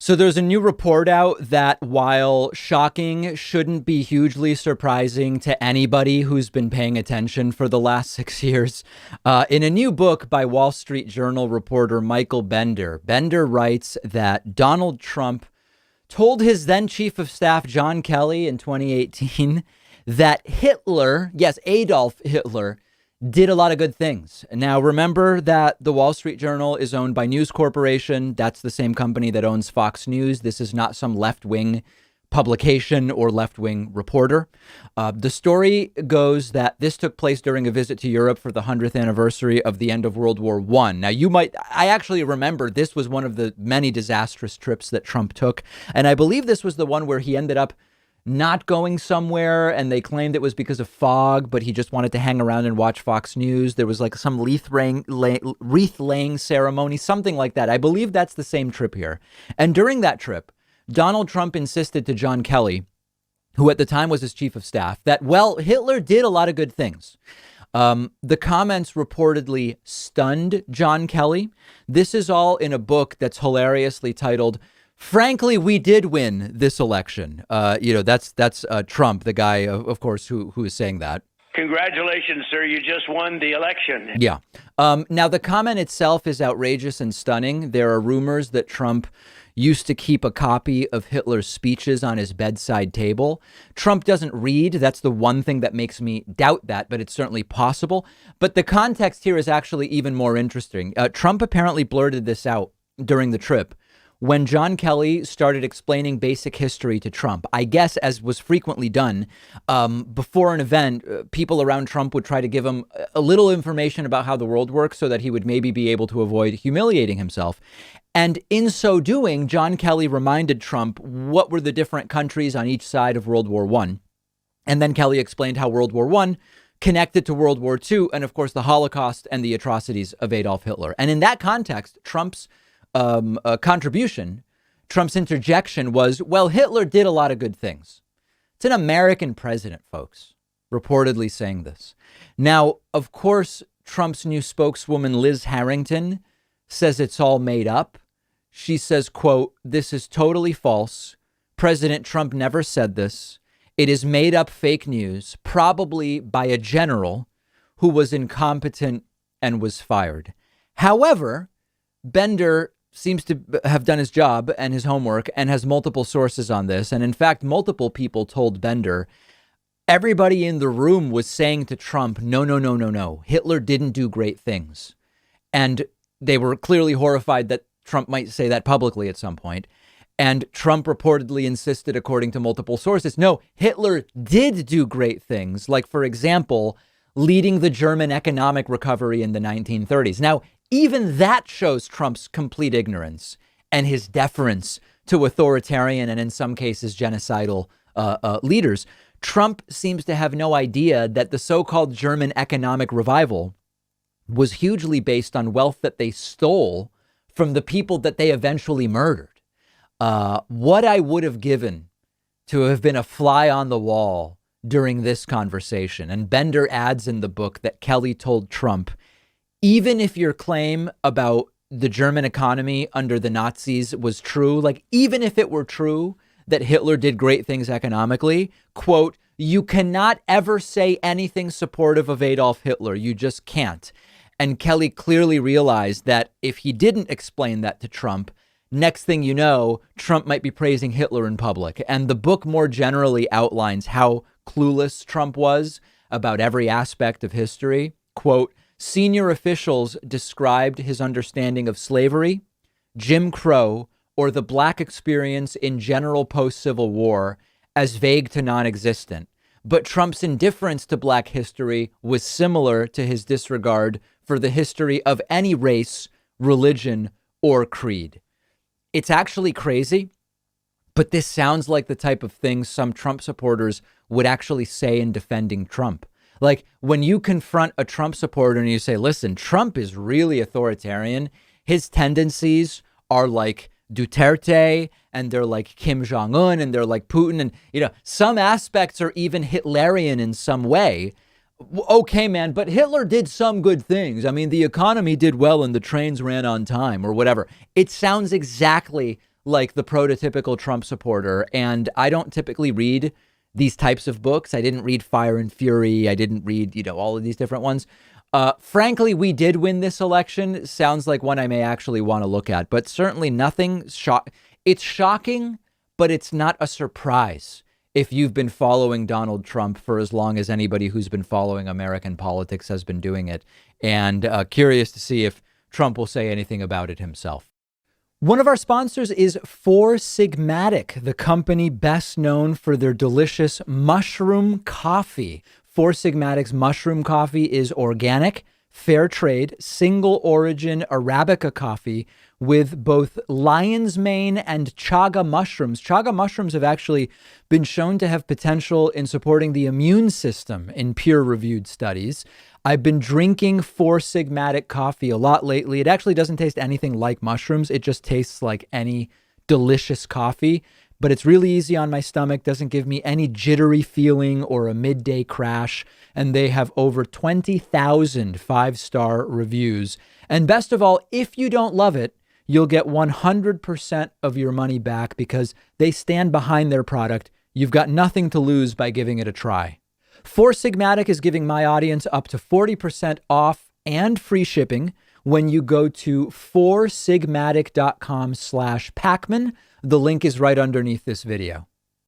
So there's a new report out that, while shocking, shouldn't be hugely surprising to anybody who's been paying attention for the last 6 years. In a new book by Wall Street Journal reporter Michael Bender, Bender writes that Donald Trump told his then chief of staff, John Kelly, in 2018, that Hitler, yes, Adolf Hitler, did a lot of good things. Now, remember that the Wall Street Journal is owned by News Corporation. That's the same company that owns Fox News. This is not some left-wing publication or left-wing reporter. The story goes that this took place during a visit to Europe for the 100th anniversary of the end of World War I. Now, I actually remember this was one of the many disastrous trips that Trump took. And I believe this was the one where he ended up not going somewhere, and they claimed it was because of fog, but he just wanted to hang around and watch Fox News. There was like some wreath laying ceremony, something like that. I believe that's the same trip here. And during that trip, Donald Trump insisted to John Kelly, who at the time was his chief of staff, that, well, Hitler did a lot of good things. The comments reportedly stunned John Kelly. This is all in a book that's hilariously titled, "Frankly, we did win this election." That's Trump, the guy, of course, who is saying that. Congratulations, sir. You just won the election. Yeah. Now, the comment itself is outrageous and stunning. There are rumors that Trump used to keep a copy of Hitler's speeches on his bedside table. Trump doesn't read. That's the one thing that makes me doubt that, but it's certainly possible. But the context here is actually even more interesting. Trump apparently blurted this out during the trip when John Kelly started explaining basic history to Trump. I guess, as was frequently done, before an event, people around Trump would try to give him a little information about how the world works so that he would maybe be able to avoid humiliating himself. And in so doing, John Kelly reminded Trump what were the different countries on each side of World War I. And then Kelly explained how World War I connected to World War II and, of course, the Holocaust and the atrocities of Adolf Hitler. And in that context, Trump's contribution, Trump's interjection was, well, Hitler did a lot of good things. It's an American president, folks, reportedly saying this. Now, of course, Trump's new spokeswoman, Liz Harrington, says it's all made up. She says, quote, "This is totally false. President Trump never said this. It is made up fake news, probably by a general who was incompetent and was fired." However, Bender seems to have done his job and his homework and has multiple sources on this. And in fact, multiple people told Bender, everybody in the room was saying to Trump, no. Hitler didn't do great things. And they were clearly horrified that Trump might say that publicly at some point. And Trump reportedly insisted, according to multiple sources, no, Hitler did do great things. Like, for example, leading the German economic recovery in the 1930s. Now, even that shows Trump's complete ignorance and his deference to authoritarian and in some cases genocidal leaders. Trump seems to have no idea that the so-called German economic revival was hugely based on wealth that they stole from the people that they eventually murdered. What I would have given to have been a fly on the wall during this conversation. And Bender adds in the book that Kelly told Trump, even if your claim about the German economy under the Nazis was true, like even if it were true that Hitler did great things economically, quote, "You cannot ever say anything supportive of Adolf Hitler. You just can't." And Kelly clearly realized that if he didn't explain that to Trump, next thing you know, Trump might be praising Hitler in public. And the book more generally outlines how clueless Trump was about every aspect of history. Quote, "Senior officials described his understanding of slavery, Jim Crow, or the black experience in general post-Civil War as vague to non-existent. But Trump's indifference to black history was similar to his disregard for the history of any race, religion, or creed." It's actually crazy, but this sounds like the type of thing some Trump supporters would actually say in defending Trump. Like when you confront a Trump supporter and you say, listen, Trump is really authoritarian. His tendencies are like Duterte and they're like Kim Jong-un and they're like Putin. And, you know, some aspects are even Hitlerian in some way. Okay, man, but Hitler did some good things. I mean, the economy did well and the trains ran on time or whatever. It sounds exactly like the prototypical Trump supporter. And I don't typically read these types of books. I didn't read Fire and Fury. I didn't read, all of these different ones. Frankly, we did win this election. Sounds like one I may actually want to look at, but certainly nothing. It's shocking, but it's not a surprise if you've been following Donald Trump for as long as anybody who's been following American politics has been doing it. And curious to see if Trump will say anything about it himself. One of our sponsors is Four Sigmatic, the company best known for their delicious mushroom coffee. Four Sigmatic's mushroom coffee is organic, fair trade, single origin Arabica coffee with both lion's mane and chaga mushrooms. Chaga mushrooms have actually been shown to have potential in supporting the immune system in peer-reviewed studies. I've been drinking Four Sigmatic coffee a lot lately. It actually doesn't taste anything like mushrooms. It just tastes like any delicious coffee, but it's really easy on my stomach, doesn't give me any jittery feeling or a midday crash. And they have over 20,000 five-star reviews. And best of all, if you don't love it, you'll get 100% of your money back because they stand behind their product. You've got nothing to lose by giving it a try. Four Sigmatic is giving my audience up to 40% off and free shipping when you go to foursigmatic.com/Pakman. The link is right underneath this video.